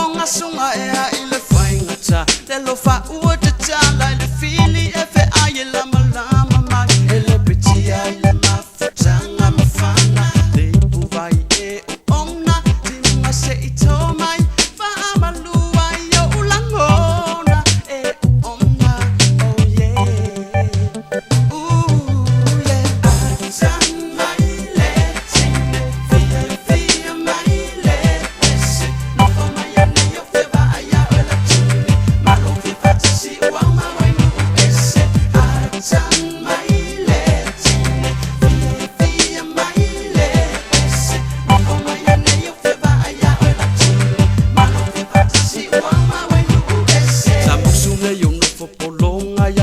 Longa sunga ea ile faingata Te lo fa ua te tala ile fili e fe aie lama lama mai Ele pitia ile mafutanga mafana Te uvai e uona Tinga se ito mai Fa amalua i o ulangona E uona, oh yeah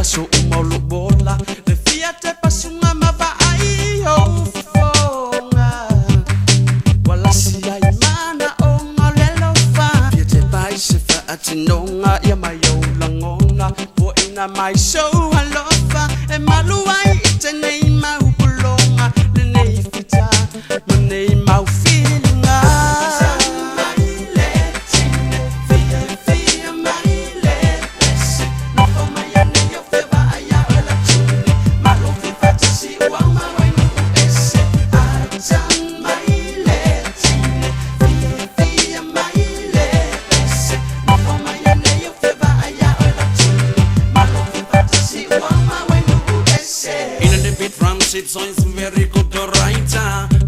So umaulo bola le fiate pasunga mavai ho fonga wala sia imana onga lelo fa fiate pai se fa atinonga ia mai o langona po ina mai so alofa e maluai tenei mau pulonga le nei fita nei mau feelinga So it's very good to write.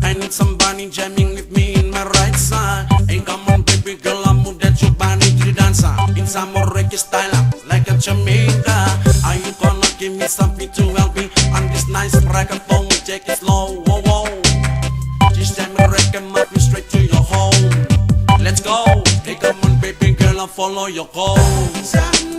I need somebody jamming with me in my right side. Hey, come on, baby girl, I'm move that your body to the dancer. In some more reggae style, like a Jamaica. Are you gonna give me something to help me on this nice reggaeton? Take it slow, whoa, whoa. Just jam a reggae, move you straight to your home. Let's go. Hey, come on, baby girl, I'll follow your goals.